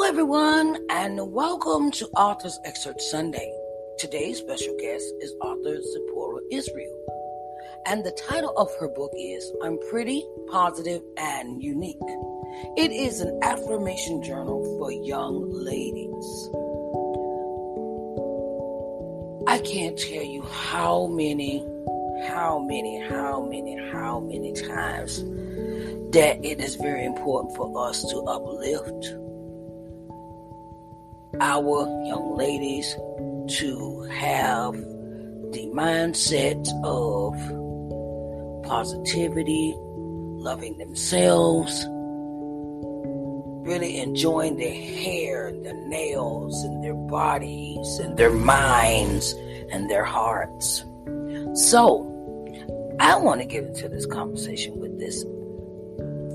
everyone, and welcome to Author's Excerpt Sunday. Today's special guest is Author Zipporah Israel, and the title of her book is I'm Pretty, Positive, and Unique. It is an affirmation journal for young ladies. I can't tell you how many times that it is very important for us to uplift our young ladies to have the mindset of positivity, loving themselves, really enjoying their hair, their nails, and their bodies, and their minds, and their hearts. So, I want to get into this conversation with this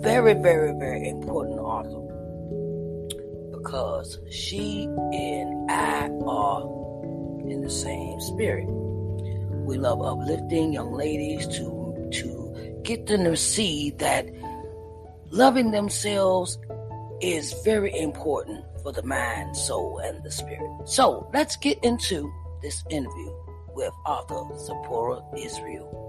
very, very, very important author, because she and I are in the same spirit. We love uplifting young ladies to get them to see that loving themselves is very important for the mind, soul, and the spirit. So let's get into this interview with author Zipporah Israel.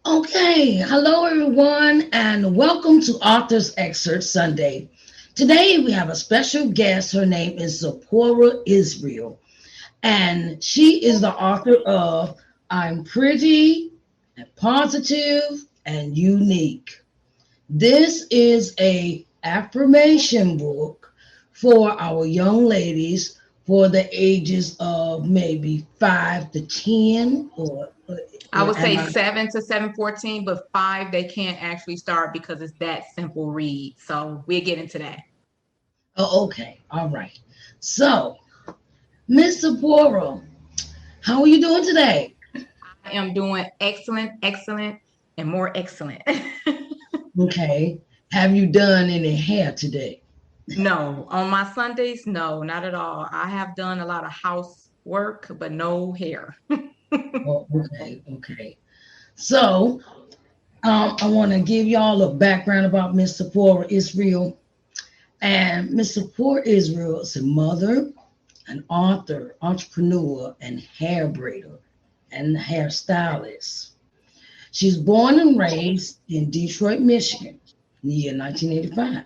Okay, hello everyone, and welcome to Author's Excerpt Sunday. Today we have a special guest. Her name is Zipporah Israel, and she is the author of I'm Pretty, and Positive, and Unique. This is an affirmation book for our young ladies for the ages of maybe 5 to 10 or I would say 7 to 7:14, but 5 they can't actually start because it's that simple read. So we'll get into that. Oh, okay. All right. So, Miss Zipporah, how are you doing today? I am doing excellent, and more excellent. Okay. Have you done any hair today? No. On my Sundays, no, not at all. I have done a lot of housework, but no hair. Oh, okay. So, I want to give y'all a background about Miss Zipporah Israel. And Miss Zipporah Israel is a mother, an author, entrepreneur, and hair braider and hairstylist. She's born and raised in Detroit, Michigan, in the year 1985.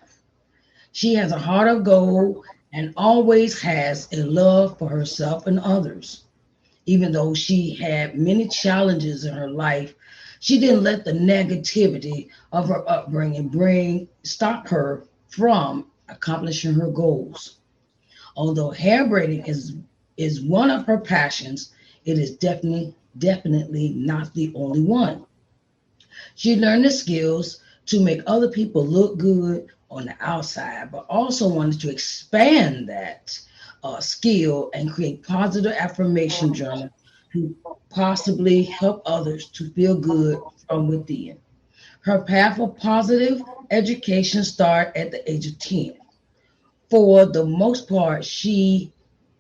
She has a heart of gold and always has a love for herself and others. Even though she had many challenges in her life, she didn't let the negativity of her upbringing stop her from accomplishing her goals. Although hair braiding is one of her passions, it is definitely not the only one. She learned the skills to make other people look good on the outside, but also wanted to expand that skill and create positive affirmation journal to possibly help others to feel good from within. Her path of positive education started at the age of 10. For the most part, she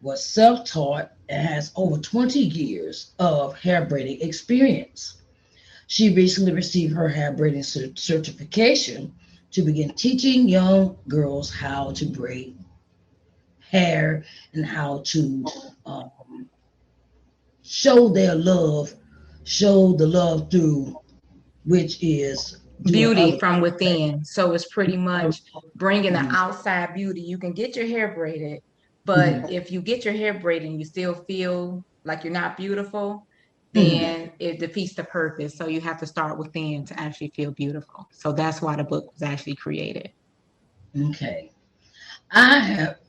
was self-taught and has over 20 years of hair braiding experience. She recently received her hair braiding certification to begin teaching young girls how to braid hair and how to show the love through, which is Beauty from within. So it's pretty much bringing the outside beauty. You can get your hair braided, but if you get your hair braided and you still feel like you're not beautiful, then it defeats the purpose. So you have to start within to actually feel beautiful. So that's why the book was actually created. Okay. I have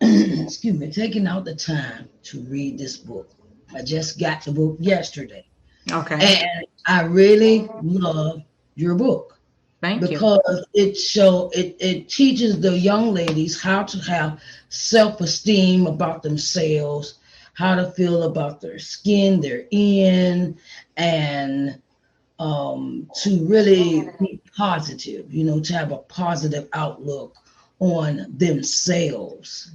taken out the time to read this book. I just got the book yesterday. Okay. And I really love your book. Thank you. Because it teaches the young ladies how to have self-esteem about themselves, how to feel about their skin they're in, and to really be positive, to have a positive outlook on themselves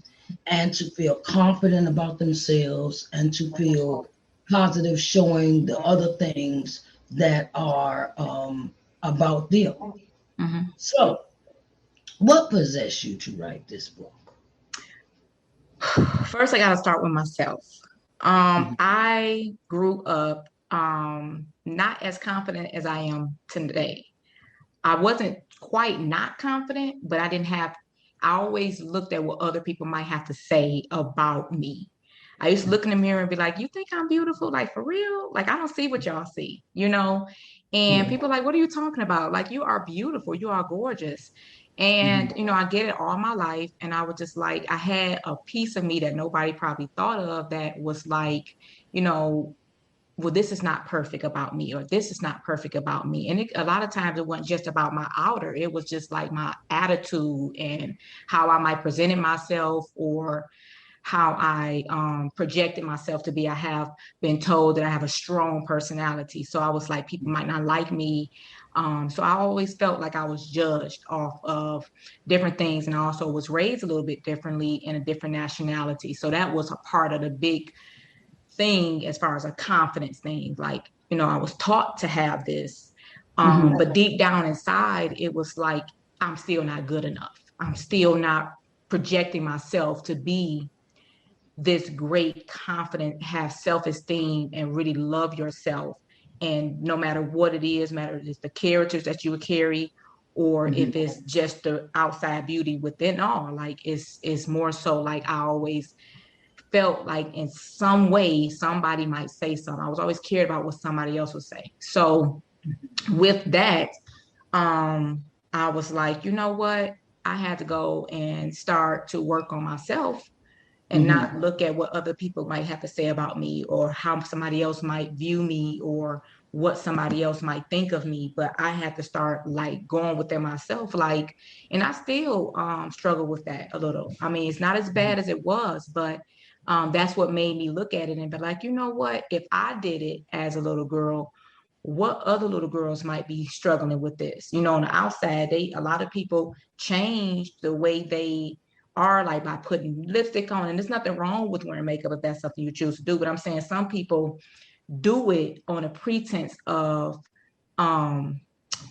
and to feel confident about themselves and to feel positive, showing the other things that are about them. Mm-hmm. So, what possessed you to write this book? First, I got to start with myself. Mhm. I grew up not as confident as I am today. I wasn't quite not confident, but I didn't have, I always looked at what other people might have to say about me. I used to look in the mirror and be like, you think I'm beautiful? Like, for real? Like, I don't see what y'all see, you know? And Yeah. people are like, what are you talking about? Like, you are beautiful. You are gorgeous. And, Mhm. I get it all my life. And I was just like, I had a piece of me that nobody probably thought of that was like, you know, well, this is not perfect about me, or this is not perfect about me. And a lot of times it wasn't just about my outer, it was just like my attitude and how I might presented myself, or how I projected myself to be. I have been told that I have a strong personality. So I was like, people might not like me. So I always felt like I was judged off of different things. And I also was raised a little bit differently in a different nationality. So that was a part of the big thing as far as a confidence thing. Like, I was taught to have this, Mhm. but deep down inside, it was like, I'm still not good enough. I'm still not projecting myself to be this great, confident, have self esteem, and really love yourself. And no matter what it is, matter if it's the characters that you would carry, or Mhm. if it's just the outside beauty within all, like it's more so like I always felt like in some way somebody might say something. I was always cared about what somebody else would say. So with that, um, I was like, you know what? I had to go and start to work on myself and Mhm. not look at what other people might have to say about me, or how somebody else might view me, or what somebody else might think of me. But I had to start like going within myself, like, and I still struggle with that a little. I mean, it's not as bad as it was, but that's what made me look at it and be like, you know what, if I did it as a little girl, what other little girls might be struggling with this? On the outside, a lot of people change the way they are, like by putting lipstick on. And there's nothing wrong with wearing makeup if that's something you choose to do. But I'm saying some people do it on a pretense of, um,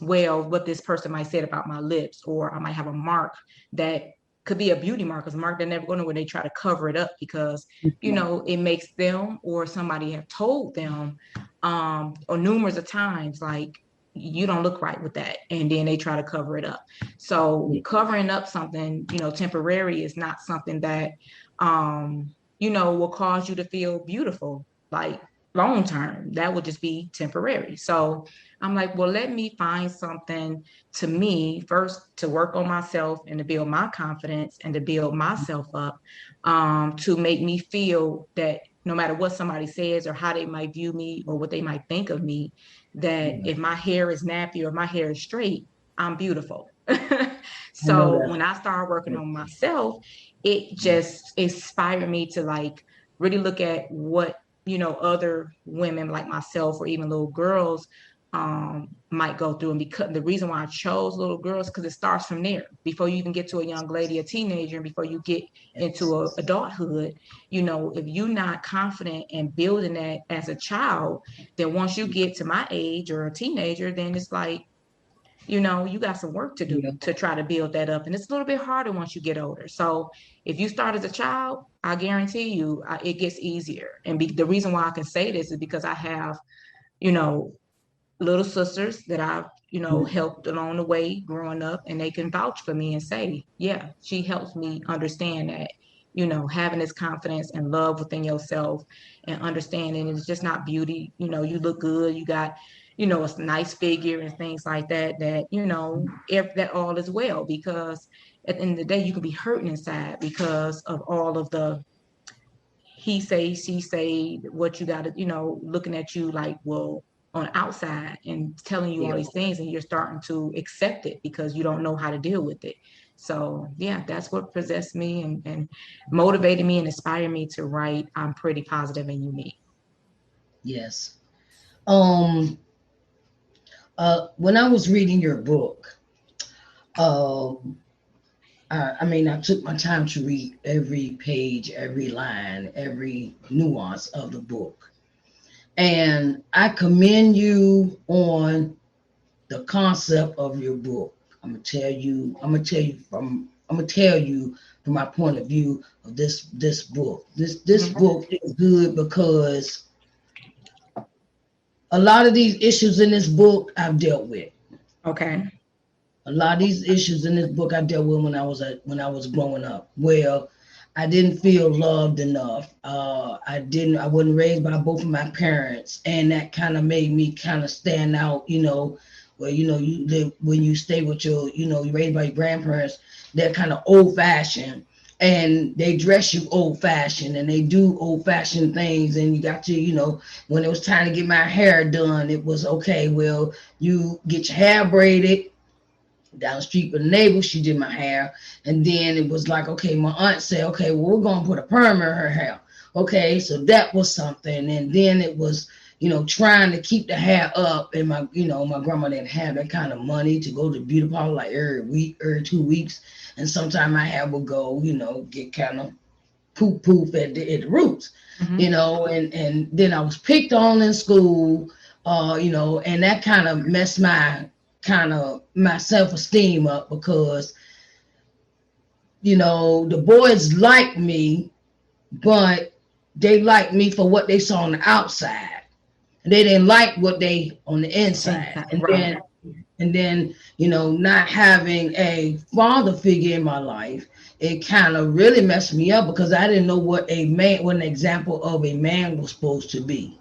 well, what this person might say about my lips, or I might have a mark that could be a beauty mark, because mark that never go nowhere. They try to cover it up because it makes them, or somebody have told them, or numerous of times, like, you don't look right with that, and then they try to cover it up. So Yeah. covering up something, temporary, is not something that will cause you to feel beautiful, like long term. That would just be temporary. So I'm like, well, let me find something to me first, to work on myself and to build my confidence and to build myself up, to make me feel that no matter what somebody says or how they might view me or what they might think of me, that Yeah. if my hair is nappy or my hair is straight, I'm beautiful. I know So that. when I started working on myself, it just inspired me to like really look at what other women like myself, or even little girls, might go through. And because the reason why I chose little girls, because it starts from there. Before you even get to a young lady, a teenager, and before you get into adulthood, if you're not confident and building that as a child, then once you get to my age or a teenager, then it's like, you got some work to Yeah. do to try to build that up. And it's a little bit harder once you get older. So if you start as a child, I guarantee you, it gets easier. And the reason why I can say this is because I have, you know, little sisters that I've, helped along the way growing up, and they can vouch for me and say, yeah, she helps me understand that, having this confidence and love within yourself, and understanding it's just not beauty. You look good, you got, a nice figure and things like that, if that all is well, because at the end of the day, you can be hurting inside because of all of the he say, she say, what you got to, looking at you like, well, on the outside and telling you all Yeah. these things, and you're starting to accept it because you don't know how to deal with it. So yeah, that's what possessed me, and motivated me and inspired me to write I'm Pretty, Positive, and Unique. Yes. Um, When I was reading your book, uh, I mean, I took my time to read every page, every line, every nuance of the book. And I commend you on the concept of your book. I'm gonna tell you from my point of view of this book. This Mhm. book is good because a lot of these issues in this book I've dealt with. Okay. A lot of these issues in this book I dealt with when I was growing up. Well, I didn't feel loved enough. I wasn't raised by both of my parents, and that kind of made me kind of stand out. Where you live when you stay with you're raised by your grandparents. They're kind of old fashioned, and they dress you old fashioned, and they do old fashioned things. And you got to, when it was time to get my hair done, it was okay. Well, you get your hair braided down the street with a neighbor. She did my hair. And then it was like, okay, my aunt said, okay, well, we're going to put a perm in her hair. Okay, so that was something. And then it was, trying to keep the hair up. And my grandma didn't have that kind of money to go to the beauty parlor like every week or 2 weeks. And sometimes my hair would go, get kind of poof at the roots, Mhm. and then I was picked on in school, and that kind of messed my self-esteem up because the boys liked me, but they liked me for what they saw on the outside. They didn't like what they on the inside. Inside. And Right. then not having a father figure in my life, it kind of really messed me up because I didn't know what an example of a man was supposed to be.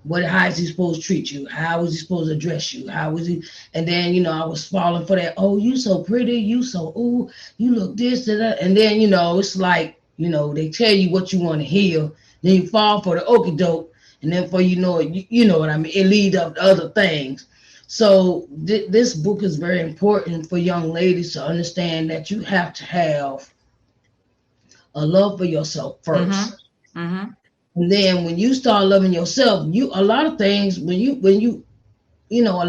How is he supposed to treat you? How is he supposed to address you? How is he? And then I was falling for that. Oh, you so pretty. You so ooh. You look this and that. And then it's like they tell you what you want to hear. Then you fall for the okie doke, and then for you know what I mean. It leads up to other things. So this book is very important for young ladies to understand that you have to have a love for yourself Mhm. first. Mhm. And then when you start loving yourself, a lot of things a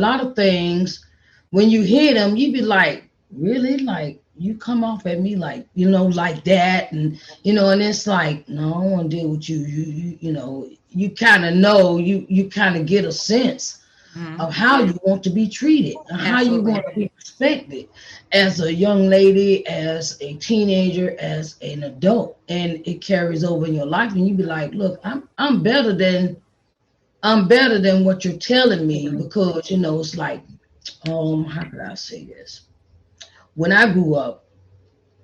lot of things when you hear them, you be like, really? Like you come off at me like, like that. And and it's like, no, I don't want to deal with you. You you kind of get a sense Mhm. of how you want to be treated, how you want Absolutely. to be respected as a young lady, as a teenager, as an adult, and it carries over in your life. And you be like, look, I'm better than what you're telling me because it's like, how could I say this? When I grew up,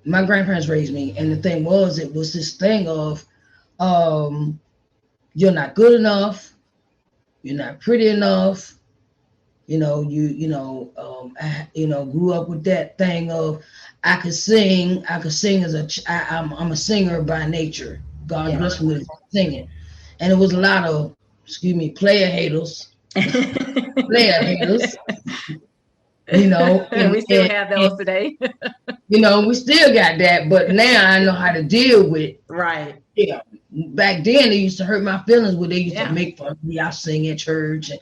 my grandparents raised me, and the thing was, it was this thing of, um, you're not good enough, you're not pretty enough. Grew up with that thing of I could sing I'm a singer by nature. God Yeah. blessed me with singing, and it was a lot of, excuse me, player haters, player haters, and We still have those today. we still got that, but now I know how to deal with. Right. Yeah, back then they used to hurt my feelings when they used to Yeah. make fun of me. I sing at church, and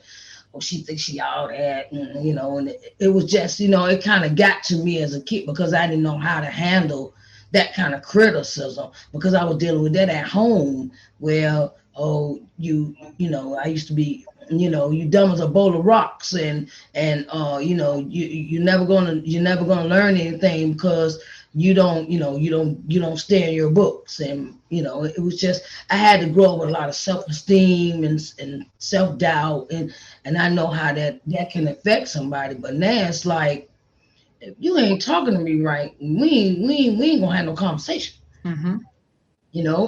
she thinks she all that, and it was just, it kind of got to me as a kid because I didn't know how to handle that kind of criticism because I was dealing with that at home where, oh, I used to be, you dumb as a bowl of rocks, and you're never gonna learn anything because you don't stay in your books. And it was just, I had to grow up with a lot of self-esteem and self-doubt, and I know how that can affect somebody. But now it's like, if you ain't talking to me right, we ain't gonna have no conversation. Mhm.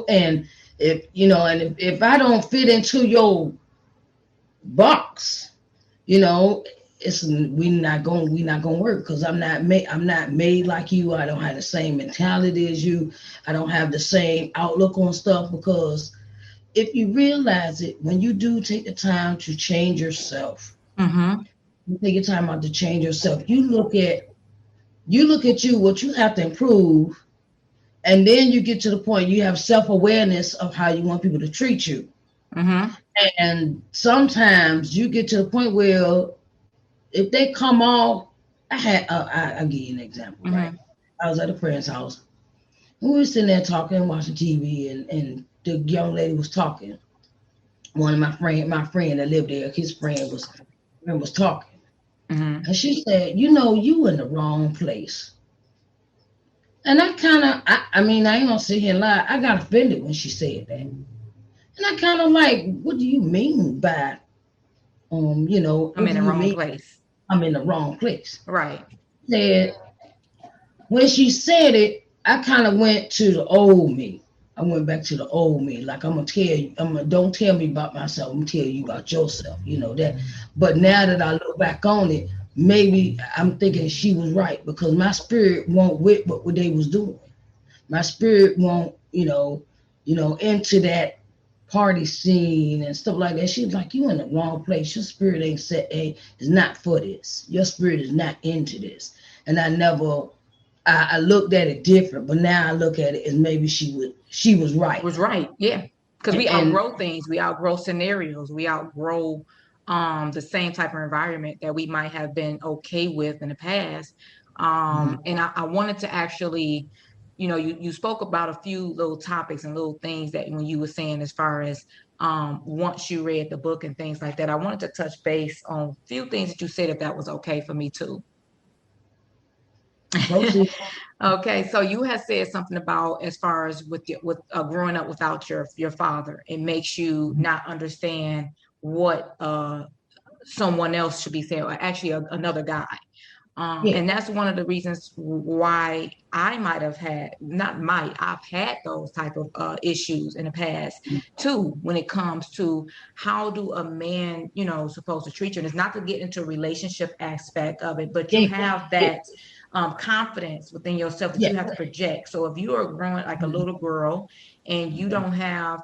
And if I don't fit into your box, you know, it's we not gonna work because I'm not made like you. I don't have the same mentality as you. I don't have the same outlook on stuff because if you realize it, when you do take the time to change yourself, Mhm. you take your time out to change yourself. You look at you, what you have to improve, and then you get to the point you have self-awareness of how you want people to treat you. Mhm. And sometimes you get to the point where if they come off, I'll give you an example, right? Mm-hmm. I was at a friend's house, and we were sitting there talking, watching TV, and the young lady was talking. One of my friend that lived there, his friend was talking, Mm-hmm. and she said, "You know, you in the wrong place." And I kind of, I mean, I ain't gonna sit here and lie. I got offended when she said that, and I kind of like, what do you mean by, I'm what in do the you wrong mean place. I'm in the wrong place? Right. Said when she said it, I kind of went to the old me. I went back to the old me. Like I'm gonna tell you, don't tell me about myself. I'm gonna tell you about yourself. You know that. But now that I look back on it, maybe I'm thinking she was right because my spirit won't with what they was doing. My spirit won't, into that party scene and stuff like that. She was like, "You in the wrong place. Your spirit ain't set. Is not for this. Your spirit is not into this." And I never I looked at it different, but now I look at it as maybe she was right. Was right. Yeah. Because we And outgrow things. We outgrow scenarios. We outgrow the same type of environment that we might have been okay with in the past. mhm, And I wanted to actually, you spoke about a few little topics and little things that when you were saying as far as once you read the book and things like that, I wanted to touch base on a few things that you said if that was okay for me too. proceed. Okay, so you had said something about as far as with growing up without your father, it makes you Mhm. not understand what someone else should be saying, or actually another guy. Yeah. And that's one of the reasons why I might have had, not might, I've had those type of issues in the past Mhm. too, when it comes to how do a man, supposed to treat you. And it's not to get into a relationship aspect of it, but you Yeah. have Yeah. that confidence within yourself that Yeah. you have to project. So if you are growing like a Mhm. little girl and you don't have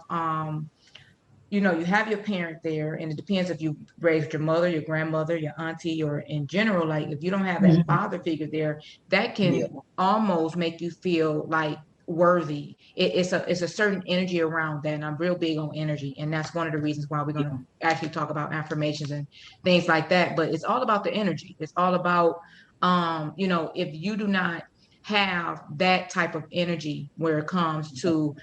you have your parent there, and it depends if you raised your mother, your grandmother, your auntie, or in general, like if you don't have that Mhm. father figure there, that can Yeah. almost make you feel like worthy. It's a certain energy around that, and I'm real big on energy, and that's one of the reasons why we're going Yeah. to actually talk about affirmations and things like that. But it's all about the energy. It's all about if you do not have that type of energy where it comes to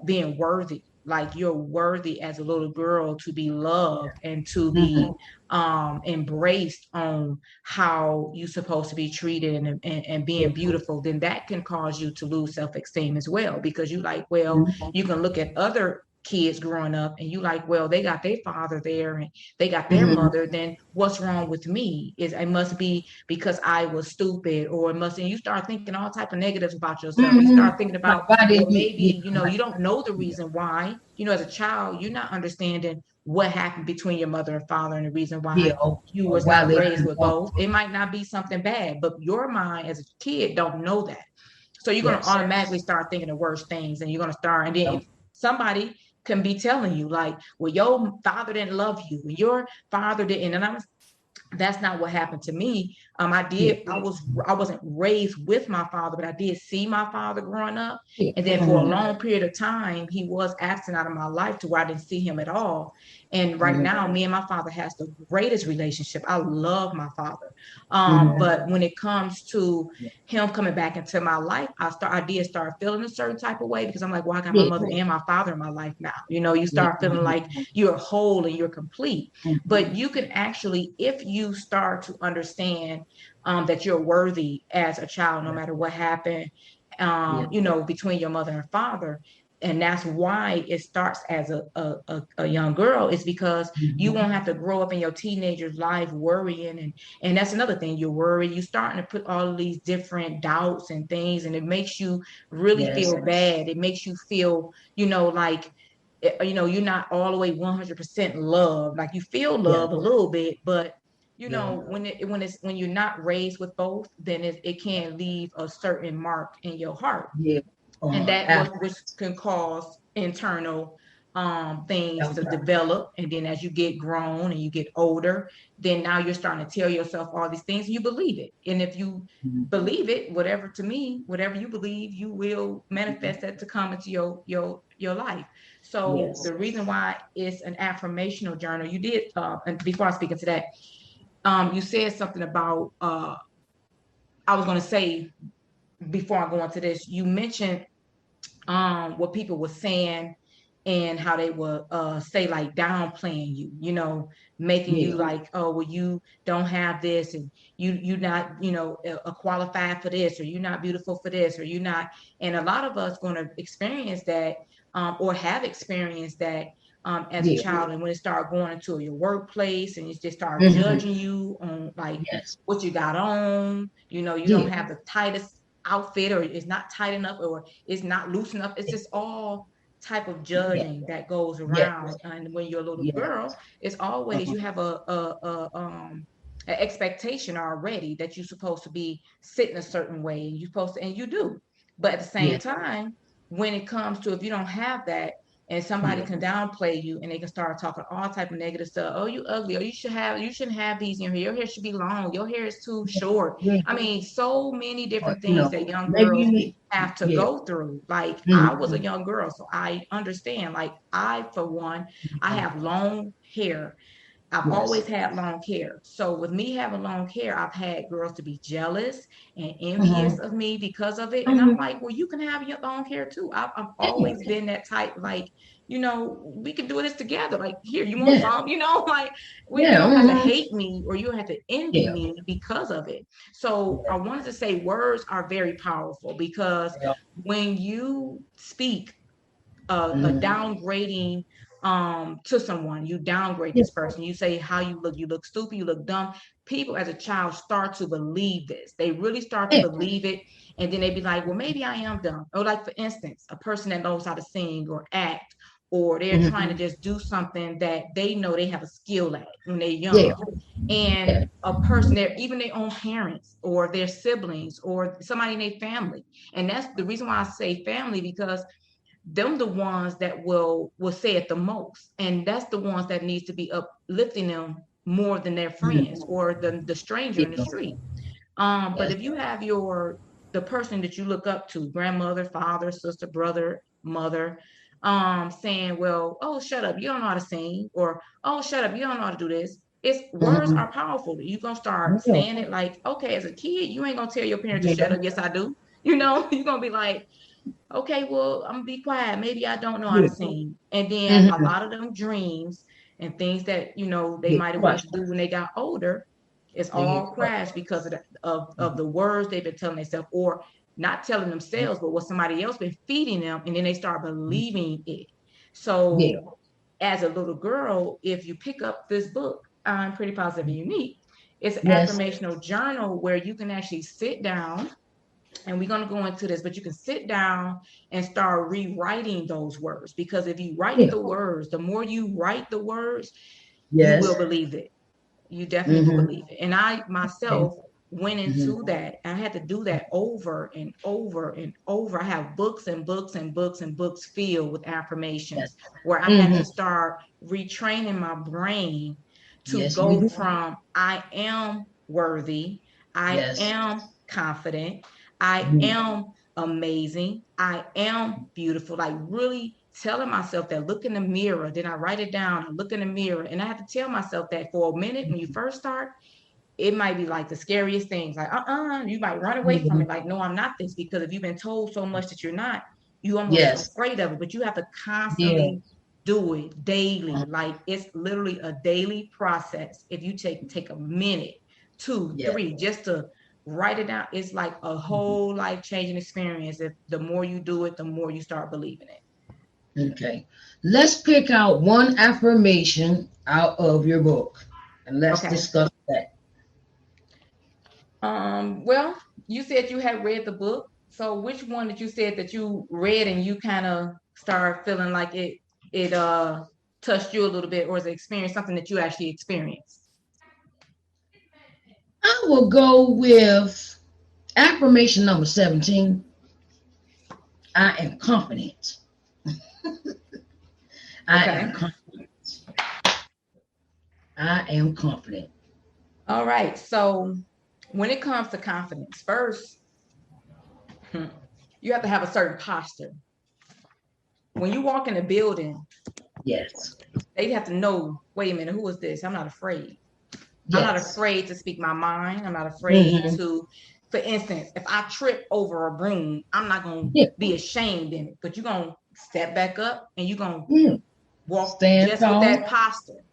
being worthy, like you're worthy as a little girl to be loved and to be Mhm. embraced on how you're supposed to be treated and Yeah. being beautiful, then that can cause you to lose self-esteem as well, because you like, well, Mhm. you can look at other kids growing up and you like, well, they got their father there and they got their Mhm. mother, then what's wrong with me? Is it must be because I was stupid, or it must, and you start thinking all type of negatives about yourself. You Mhm. start thinking Like, about, why well, didn't you? maybe, Yeah. you don't know the Yeah. reason why. As a child, you're not understanding what happened between your mother and father and the reason Yeah. why you Or was why not they raised didn't with want both. It might not be something bad, but your mind as a kid don't know that. So you're going to Yes. automatically start thinking the worst things, and you're going to start, and then Yeah. if somebody can be telling you like, well, your father didn't love you, your father didn't, and that's not what happened to me. Yeah. I wasn't raised with my father, but I did see my father growing up. Yeah. And then for a Mhm. long period of time, he was absent out of my life to where I didn't see him at all. And right Mhm. now, me and my father has the greatest relationship. I love my father. Mhm. But when it comes to him coming back into my life, I did start feeling a certain type of way, because I'm like, well, I got my Yeah. mother and my father in my life now. You Yeah. start feeling like you're whole and you're complete. Mhm. But you can actually, if you start to understand that you're worthy as a child, no Yeah. matter what happened, Yeah. between your mother and father. And that's why it starts as a young girl, is because you won't Mhm. have to grow up in your teenager's life worrying. And that's another thing, you're worried. You're starting to put all of these different doubts and things, and it makes you really Yes. feel bad. It makes you feel, like you're not all the way 100% love. Like you feel Yeah. love a little bit, but Yeah. when you're not raised with both, then it can leave a certain mark in your heart, Yeah. and that was After. which can cause internal things to Okay. develop. And then as you get grown and you get older, then now you're starting to tell yourself all these things and you believe it. And if you Mhm. believe it, whatever, to me, whatever you believe, you will manifest that to come into your life. So Yes. the reason why it's an affirmational journal, you did and before I speak into that, You said something about I was going to say before I go into this, you mentioned what people were saying and how they would say like downplaying you, making you Yeah. like, oh well, you don't have this, and you not, qualified for this, or you're not beautiful for this, or you're not. And a lot of us going to experience that, or have experienced that, as a Yeah. child. And when it start going into your workplace and you just start Hmm. judging you on like Yes. what you got on, you don't Yeah. have the tightest outfit, or it's not tight enough, or it's not loose enough. It's just all type of Yeah. judging that goes Yes. around. And when you're a little Yes. girl, it's always Uh-huh. you have an expectation already that you're supposed to be sitting a certain way, and you're supposed to, and you do. But at the same Yes. time, when it comes to, if you don't have that, and somebody Yeah. can downplay you, and they can start talking all type of negative stuff. Oh, you ugly, or you shouldn't have these in your hair. Your hair should be long. Your hair is too short. Yeah. I mean, so many Or, different things that young maybe girls you need. have to Yeah. go through. Like, I was a Hmm. young girl, so I understand. Like, I, for one, I have long hair. I've Yes. always had long hair. So with me having long hair, I've had girls to be jealous and envious Hmm. of me because of it. And I'm Hmm. like, well, you can have your long hair too. I've Yeah. always been that type, like, we can do this together. Like, here, you want Yeah. some? Like, you Yeah. don't have to Hmm. hate me, or you don't have to envy Yeah. me because of it. So I wanted to say words are very powerful, because Yeah. when you speak a Hmm. downgrading to someone, you downgrade Yeah. this person, you say how you look stupid, you look dumb. People as a child start to believe this, they really start to Yeah. believe it. And then they be like, well, maybe I am dumb. Or like, for instance, a person that knows how to sing or act, or they're trying to Hmm. just do something that they know they have a skill at when they're Yeah. young. And Yeah. a person, even their own parents or their siblings or somebody in their family. And that's the reason why I say family, because them the ones that will say it the most, and that's the ones that needs to be uplifting them more than their friends Hmm. or the stranger in the Yeah. street. But Yes. if you have the person that you look up to, grandmother, father, sister, brother, mother, saying, well, oh, shut up, you don't know how to sing, or oh, shut up, you don't know how to do this. It's words Hmm. are powerful. You're gonna start Yeah. saying it like, okay, as a kid, you ain't gonna tell your parents to shut Yeah. up. Yes, I do. You're gonna be like, okay, well, I'm gonna be quiet. Maybe I don't know how to Yeah. sing. And then a Hmm. lot of them dreams and things that they Get might have wanted crushed. to do when they got older, it's They all get crushed. crashed because of the words they've been telling themselves, or not telling themselves, but what somebody else been feeding them, and then they start believing it. Yeah. So as a little girl, if you pick up this book, I'm Pretty Positive and Unique, it's an Yes. affirmational journal where you can actually sit down, and we're going to go into this, but you can sit down and start rewriting those words, because if you write Yeah. the words, the more you write the words, you will Yes. believe it. You definitely will Hmm. believe it. And I Okay. myself went Hmm. into that. I had to do that over and over and over. I have books and books and books and books filled with Yes. affirmations, where I had Hmm. to start retraining my brain to Yes, you go do. from I am worthy, I Yes. am confident, I Mhm. am amazing, I am beautiful. Like, really telling myself that, look in the mirror. Then I write it down and look in the mirror. And I have to tell myself that for a minute. When you first start, it might be like the scariest things. Like, you might run away from it. Mhm. Like, no, I'm not this. Because if you've been told so much that you're not, you almost Yes. afraid of it. But you have to Yeah. constantly do it daily. Like, it's literally a daily process. If you take a minute, two, Yeah. three, just to write it down, it's like a Mhm. whole life changing experience. If the more you do it, the more you start believing it. Okay. Let's pick out one affirmation out of your book and let's Okay. discuss that. Well, you said you had read the book. So which one did you said that you read and you kind of started feeling like it touched you a little bit, or is it experience something that you actually experienced? I will go with affirmation number 17. I am confident. I Okay. am confident. I am confident. All right. So when it comes to confidence, first, you have to have a certain posture. When you walk in a building, Yes. they have to know, wait a minute, who is this? I'm not afraid. I'm not Yes. afraid to speak my mind. I'm not afraid Mm-hmm. to, for instance, if I trip over a broom, I'm not going to Yeah. be ashamed in it, but you're going to step back up and you're going to Yeah. walk Stand just with that tall. posture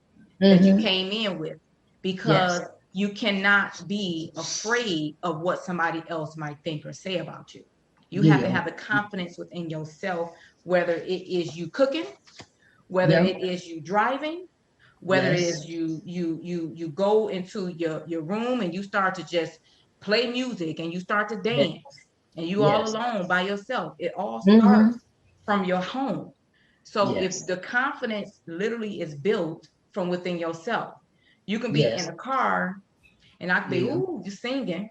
that you Mm-hmm. came in with, Yes. because you cannot be afraid of what somebody else might think or say about you. You have to Yeah. have the confidence within yourself, whether it is you cooking, whether Yep. it is you driving, whether it Yes. is you go into your room and you start to just play music and you start to Yes. dance and you all Yes. alone by yourself. It all Mm-hmm. starts from your home. So if Yes. the confidence literally is built from within yourself, you can be in Yes. a car and I can be, Yeah. ooh, you're singing.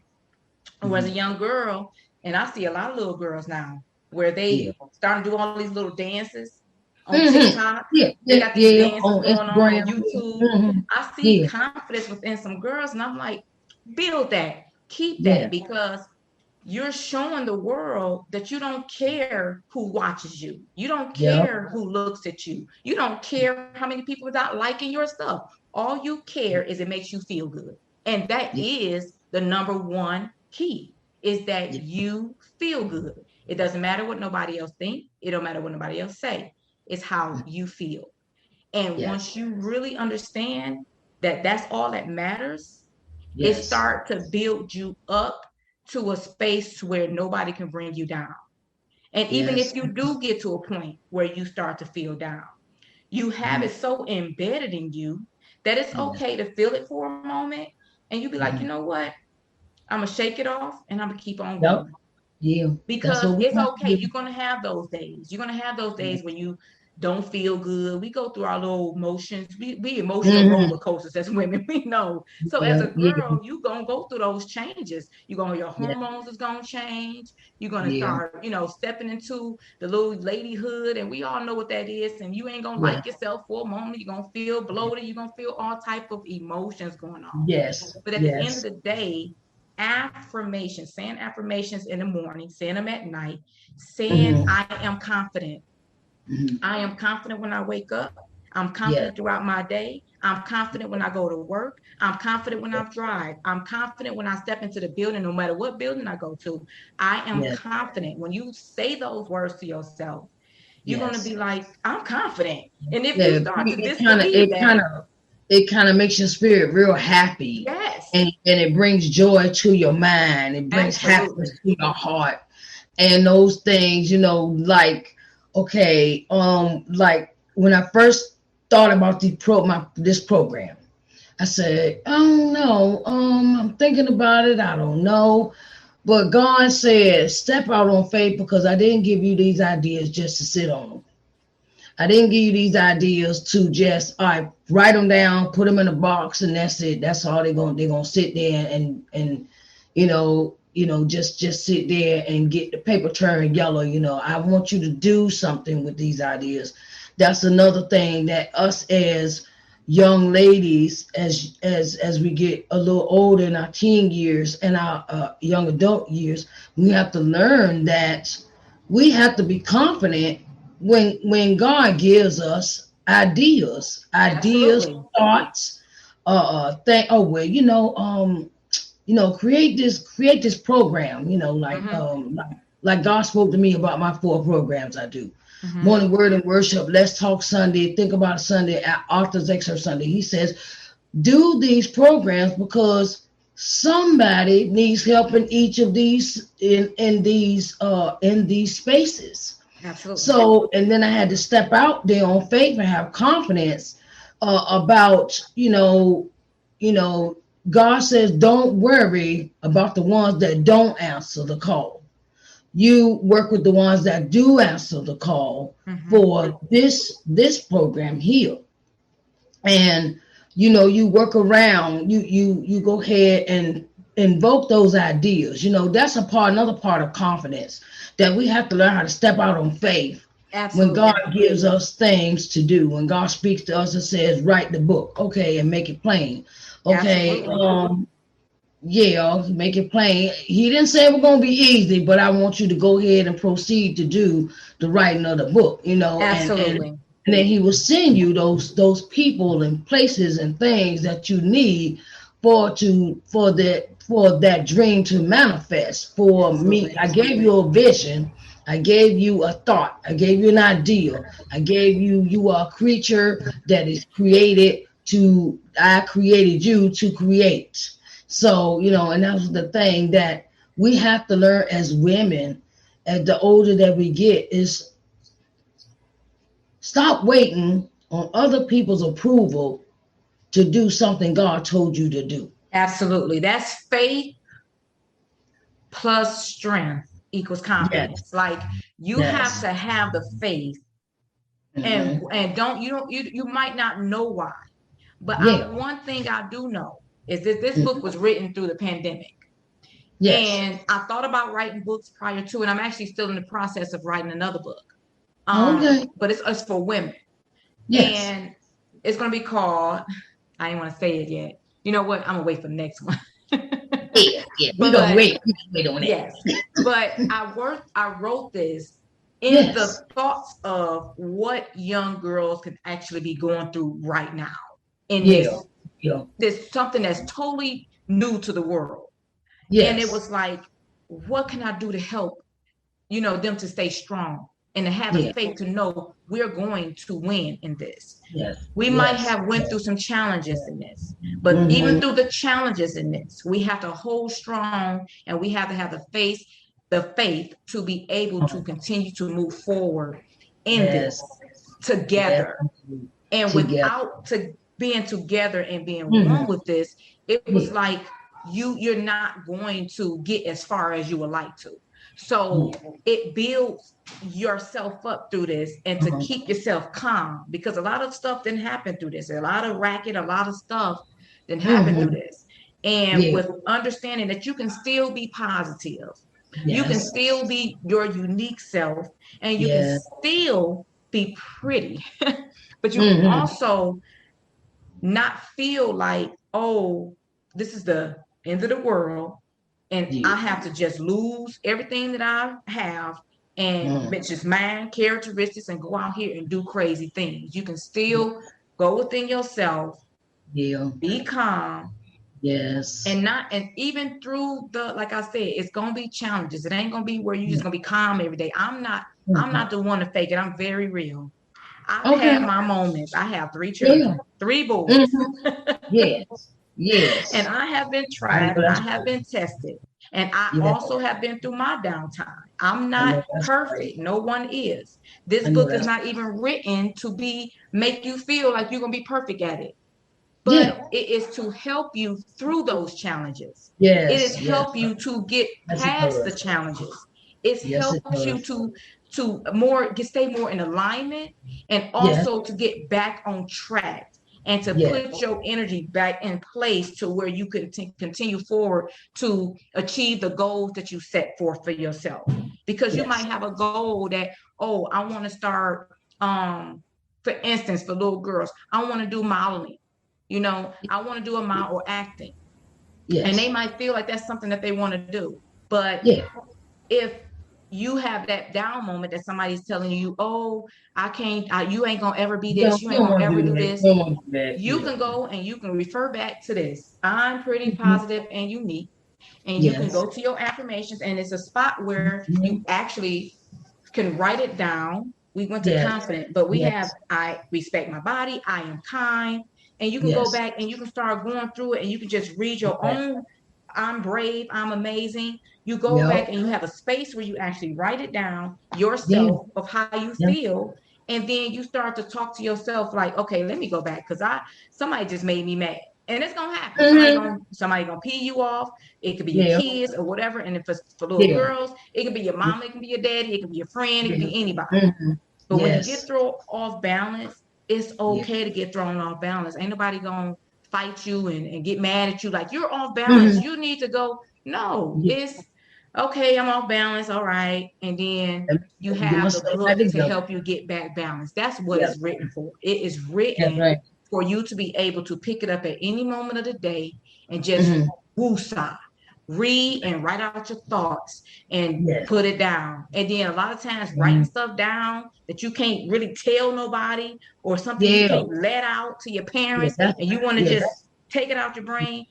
Or as a Mm-hmm. young girl, and I see a lot of little girls now where Yeah. they start to do all these little dances on Mm-hmm. TikTok. Yeah. They Yeah. got these Yeah. dances On going on Instagram. YouTube. Mm-hmm. I see Yeah. confidence within some girls, and I'm like, build that, keep that, Yeah. because you're showing the world that you don't care who watches you. You don't Yep. care who looks at you. You don't care how many people are not liking your stuff. All you care is it makes you feel good. And that Yeah. is the number one key, is that Yeah. you feel good. It doesn't matter what nobody else think. It don't matter what nobody else say. It's how you feel. And once Yes. you really understand that that's all that matters, it Yes. start to build you up to a space where nobody can bring you down. And even if Yes. you do get to a point where you start to feel down, you have Mm-hmm. it so embedded in you that it's Yes. okay to feel it for a moment. And you be like, you Mm-hmm. know what? I'm going to shake it off and I'm going to keep on Yep. going, Yeah. That's because what we it's have okay. to You're do. going to have those days. You're going to have those Yeah. days when you don't feel good. We go through our little emotions. We emotional Mm-hmm. roller coasters as women. We know. So as Yeah. a Yeah. girl, you going to go through those changes. Your Yeah. hormones is going to change. You're going to Yeah. start, stepping into the little ladyhood. And we all know what that is. And you ain't going to Yeah. like yourself for a moment. You're going to feel bloated. You're going to feel all type of emotions going on. Yes. But at the end of Yes. the day, affirmations, saying affirmations in the morning, saying them at night, saying, Mm-hmm. I am confident. Mm-hmm. I am confident when I wake up. I'm Yes. confident throughout my day. I'm confident when I go to work. I'm confident when I drive. I'm confident when I step into the building, no matter what building I go to. I am Yes. confident. When you say those words to yourself, you're going to be Yes. like, I'm confident. And if you Yeah. start to It kind of disbelieve it kind that, of it kind of makes your spirit real happy, yes, and it brings joy to your mind. It brings happiness absolutely. to your heart, and those things, like, okay, like when I first thought about this program, I said, I don't know, I'm thinking about it, I don't know. But God said, step out on faith, because I didn't give you these ideas just to sit on them. I didn't give you these ideas to just, all right, write them down, put them in a box, and that's it. That's all they're gonna sit there and just sit there and get the paper turned yellow. I want you to do something with these ideas. That's another thing that us as young ladies, as we get a little older in our teen years and our young adult years, we have to learn that we have to be confident when God gives us ideas, Absolutely. thoughts, think, oh well, create this program, Mm-hmm. like God spoke to me about my 4 programs I do. Mm-hmm. Morning Word and Worship, Let's Talk Sunday, Think About Sunday, Author's Excerpt Sunday. He says, do these programs because somebody needs help in each of these in these spaces. Absolutely. So, and then I had to step out there on faith and have confidence about, God says, don't worry about the ones that don't answer the call. You work with the ones that do answer the call Mm-hmm. for this program here. And you work around, you go ahead and invoke those ideas. That's another part of confidence, that we have to learn how to step out on faith when God Absolutely. gives us things to do, when God speaks to us and says, write the book, okay, and make it plain. Okay, Absolutely. yeah, make it plain. He didn't say it was going to be easy, but I want you to go ahead and proceed to do the writing of the book, and Absolutely. then he will send you those people and places and things that you need for that dream to manifest. For me, I gave you a vision, I gave you a thought, I gave you an ideal, I gave you are a creature that is created to, I created you to create. So, and that's the thing that we have to learn as women, as the older that we get, is stop waiting on other people's approval to do something God told you to do. Absolutely. That's faith plus strength equals Yes, confidence. Like you have yes. to have the faith, and Hmm. you might not know why, but Yeah. one thing I do know is that this book Mhm. was written through the pandemic. Yes. And I thought about writing books prior to, and I'm actually still in the process of writing another book. Okay. But it's for women. Yes. And it's gonna be called, I didn't want to say it yet. You know what? I'm gonna wait for the next one. Yeah. Yeah. We gonna But wait. We gonna wait on yes, that. but I wrote this in the Yes. thoughts of what young girls can actually be going through right now in Yeah. this Yeah. this something that's totally new to the world. And it Yes. was like, what can I do to help, them to stay strong and to have the Yeah. faith to know we're going to win in this. Yes. We might Yes. have went through some challenges in this, but even Mm-hmm. through the challenges in this, we have to hold strong, and we have to have the faith to be able to continue to move forward in Yes. this Yes. together. And Together. without being together and being one Mm-hmm. with this, it was Yeah. like you're not going to get as far as you would like to. So Yeah. it builds yourself up through this, and to Uh-huh. keep yourself calm, because a lot of stuff didn't happen through this. A lot of racket, a lot of stuff didn't happen through Mm-hmm. this. And Yeah. with understanding that you can still be positive, you can Yes. still be your unique self, and you can Yeah. still be pretty, but you can Mm-hmm. also not feel like, oh, this is the end of the world, and I Yeah. have to just lose everything that I have, and Mm. it's just my characteristics, and go out here and do crazy things. You can still go within yourself, Yeah. be calm, Yes. and even through the, like I said, it's gonna be challenges. It ain't gonna be where you just Yeah. gonna be calm every day. I'm not Mhm. the one to fake it. I'm very real. I've Okay. had my moments. I have three Yeah. children, three boys. Hmm. Yes. And Yes. I have been I know tried, I that's have right. been tested, and I Yeah. also have been through my downtime. I'm I not know that's right. perfect. No one is. This I know book is that's not even written to make you feel like you're gonna be perfect at it, yeah. but it is to help you through those challenges. It is Yes. Yes. help you to get Yes, it past the does. challenges. It Yes, it helps you does. to stay more in alignment, and Yes. also to get back on track, and to Yes. put your energy back in place to where you can continue forward to achieve the goals that you set forth for yourself. Because you might Yes. have a goal that, oh, I want to start, for instance, for little girls, I want to do modeling. I want to do a model or acting. And they Yes. might feel like that's something that they want to do. But Yeah. if you have that down moment that somebody's telling you, oh, I can't, you ain't gonna ever be this, you You ain't don't gonna want to ever do do that. this, You don't want to do that. you Yeah. can go and you can refer back to this. I'm pretty Mhm. positive and unique. And you can Yes. go to your affirmations, and it's a spot where you Mhm. actually can write it down. We went to Yes. confident, but we have, Yes. I respect my body, I am kind. And you can go Yes. back and you can start going through it, and you can just read your Yes. own, I'm brave, I'm amazing. You go Yep. back and you have a space where you actually write it down Yeah. yourself of how you Yeah. feel. And then you start to talk to yourself like, okay, let me go back, because somebody just made me mad. And it's gonna happen. Somebody Hmm. gonna somebody gonna pee you off. It could be your Yeah. kids or whatever. And if it's for little Yeah. girls, it could be your mom, it can be your daddy, it can be your friend, it can Yeah. be anybody. Hmm. But when you get Yes. thrown off balance, it's Yeah. okay to get thrown off balance. Ain't nobody gonna fight you and get mad at you like you're off balance. Hmm. You need to go. No, Yeah. it's okay, I'm off balance. All right. And then you Let me get have the myself back book to together. help you get back balance. That's what Yep. it's written for. It is That's written right. for you to be able to pick it up at any moment of the day and just Hmm. woosah, read and write out your thoughts and Yes. put it down. And then a lot of times writing Mhm. stuff down that you can't really tell nobody, or something you Yeah. can't let out to your Yeah. parents, That's and you want to yeah. just take it out your brain.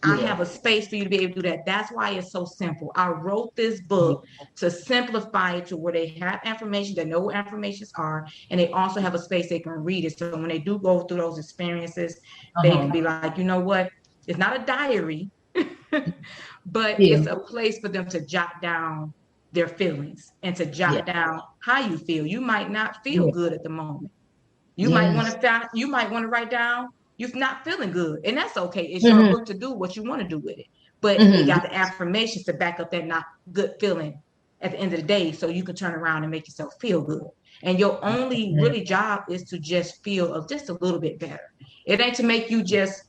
I have a space for you to be able to do that. That's why it's so simple. I wrote this book to simplify it to where they have information, they know what informations are, and they also have a space they can read it. So when they do go through those experiences, they can be like, you know what? It's not a diary, but Yeah. it's a place for them to jot down their feelings and to Yeah. jot down how you feel. You might not feel Yeah. good at the moment. Yes. You might want to write down you're not feeling good. And that's okay. It's your Mm-hmm. book to do what you want to do with it. But it Mm-hmm. got the affirmations to back up that not good feeling at the end of the day so you can turn around and make yourself feel good. And your only really job is to just feel just a little bit better. It ain't to make you just,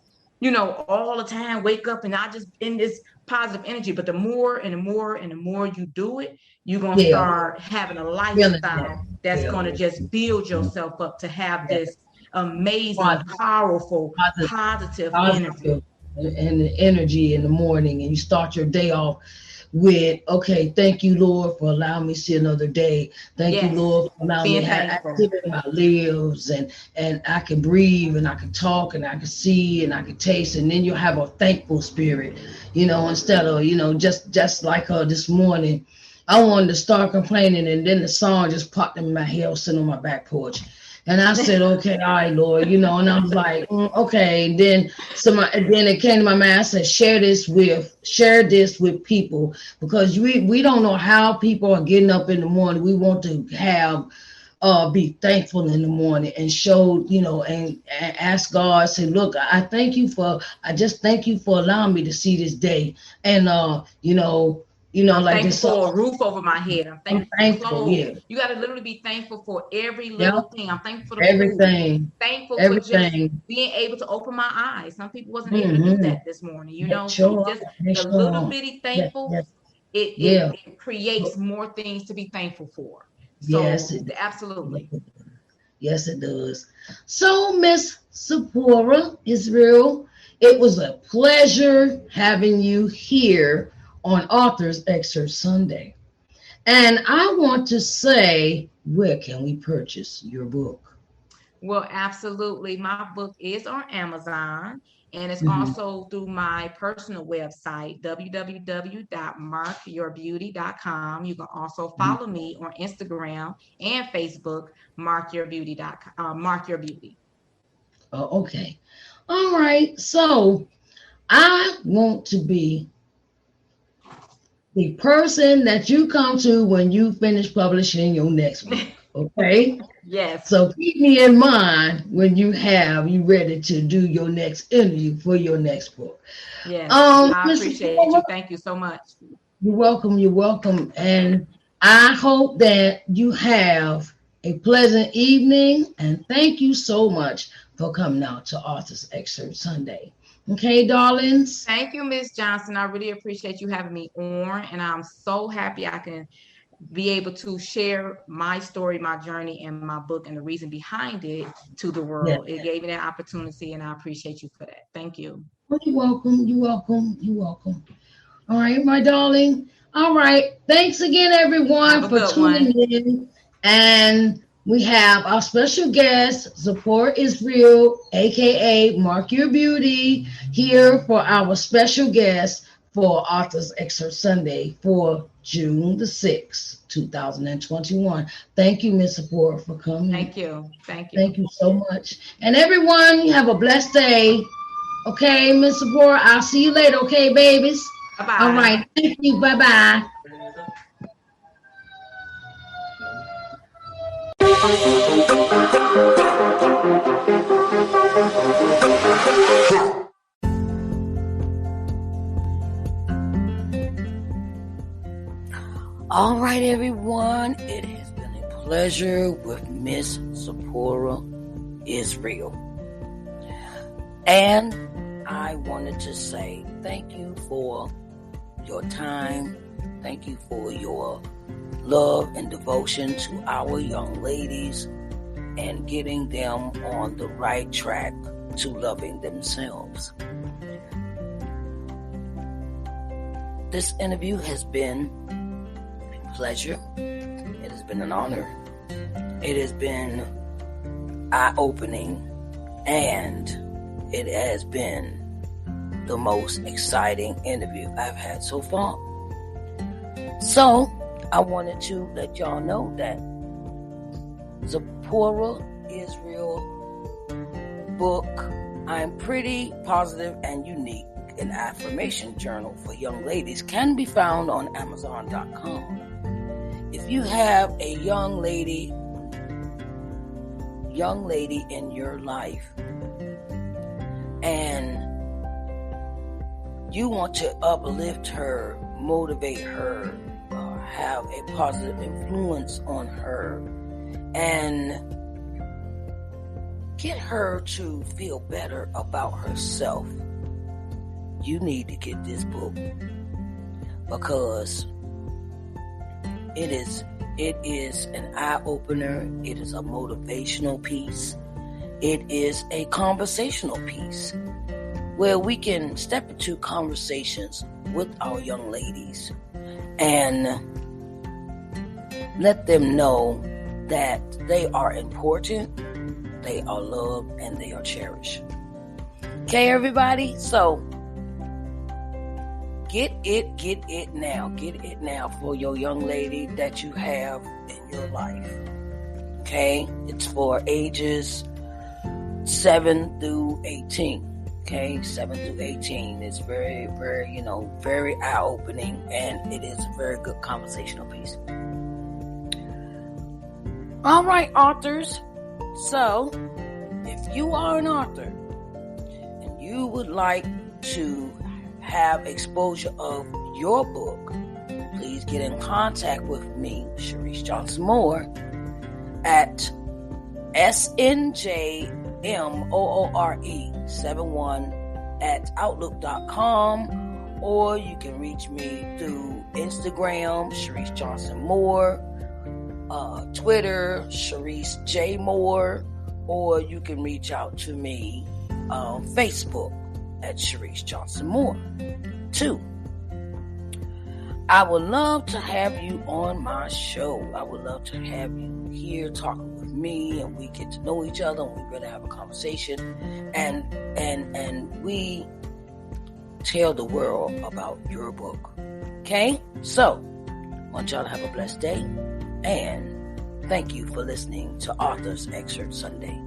all the time wake up and I just in this positive energy. But the more and the more and the more you do it, you're going to Yeah. start having a Feeling lifestyle that. that's Yeah. going to just build yourself up to have Yeah. this amazing, Positive, powerful, positive, positive energy. positive, and the energy in the morning, and you start your day off with, okay, thank you, Lord, for allowing me to see another day. Thank you, Yes, Lord, for allowing me being to have thankful. activity in my limbs, and I can breathe, and I can talk, and I can see, and I can taste, and then you'll have a thankful spirit, instead of, just like this morning. I wanted to start complaining, and then the song just popped in my head. I was sitting on my back porch, and I said, "Okay, all right, Lord," and I was like, "Okay." And then then it came to my mind. I said, share this with people, because we don't know how people are getting up in the morning. We want to have be thankful in the morning and show, and ask God, say, look, I just thank you for allowing me to see this day. And I'm like thankful this song, for a roof over my head. I'm I'm thankful for thankful, clothes. yeah. You got to literally be thankful for every Yeah, little thing. I'm thankful for the food. everything, Thankful for just everything. being able to open my eyes. Some people wasn't able to do Mm-hmm. that this morning, Make So sure, just make the little sure. bitty Yes, yes, thankful, it it, yeah. it creates more things to be thankful for. Yes, So absolutely. yes, it does. So, Miss Zipporah Israel, it was a pleasure having you here on Author's Excerpt Sunday. And I want to say, where can we purchase your book? Well, absolutely. My book is on Amazon and it's Mhm. also through my personal website, www.markyourbeauty.com. You can also follow me on Instagram and Facebook, Mark Your Beauty. Oh, okay. All right. So, I want to be the person that you come to when you finish publishing your next book. Okay. Yes, So keep me in mind when you ready to do your next interview for your next book. yes. I Mr. appreciate you. Palmer, Thank you so much. you're welcome. You're welcome. And I hope that you have a pleasant evening. And thank you so much for coming out to Author's Excerpt Sunday. Okay, darlings? Thank you, Miss Johnson. I really appreciate you having me on, and I'm so happy I can be able to share my story, my journey, and my book and the reason behind it to the Yeah. world. It gave me that opportunity, and I appreciate you for that. Thank you. Well, you're welcome. You're welcome. You're welcome. All right, my darling. All right. Thanks again, Have everyone, a for good tuning one. in. And we have our special guest, Zipporah Israel, aka Mark Your Beauty, here for our special guest for Author's Excerpt Sunday for June the 6th, 2021. Thank you, Miss Zipporah, for coming. Thank you. Thank you. Thank you so much. And everyone, you have a blessed day. Okay, Miss Zipporah, I'll see you later. Okay, babies? Bye All bye. right. Thank you. Bye bye. All right, everyone. It has been a pleasure with Miss Zipporah Israel. And I wanted to say thank you for your time. Thank you for your love and devotion to our young ladies and getting them on the right track to loving themselves. This interview has been a pleasure. It has been an honor. It has been eye-opening, and it has been the most exciting interview I've had so far. So, I wanted to let y'all know that Zipporah Israel book, I'm Pretty, Positive, and Unique, an affirmation journal for young ladies, can be found on Amazon.com. If you have a young lady in your life and you want to uplift her, motivate her, have a positive influence on her, and get her to feel better about herself, you need to get this book, because it is an eye-opener. It is a motivational piece. It is a conversational piece where we can step into conversations with our young ladies and let them know that they are important, they are loved, and they are cherished. Okay, everybody? So, get it now. Get it now for your young lady that you have in your life. Okay? It's for ages 7 through 18. Okay? 7 through 18 is very, very, very eye-opening, and it is a very good conversational piece. All right, authors. So, if you are an author and you would like to have exposure of your book, please get in contact with me, Sharice Johnson Moore, at snjoore71@outlook.com, or you can reach me through Instagram, Sharice Johnson Moore, Twitter, Sharice J. Moore, or you can reach out to me on Facebook at Sharice Johnson Moore, too. I would love to have you on my show. I would love to have you here talking with me, and we get to know each other, and we really have a conversation, and we tell the world about your book. Okay? So, I want y'all to have a blessed day, and thank you for listening to Author's Excerpt Sunday.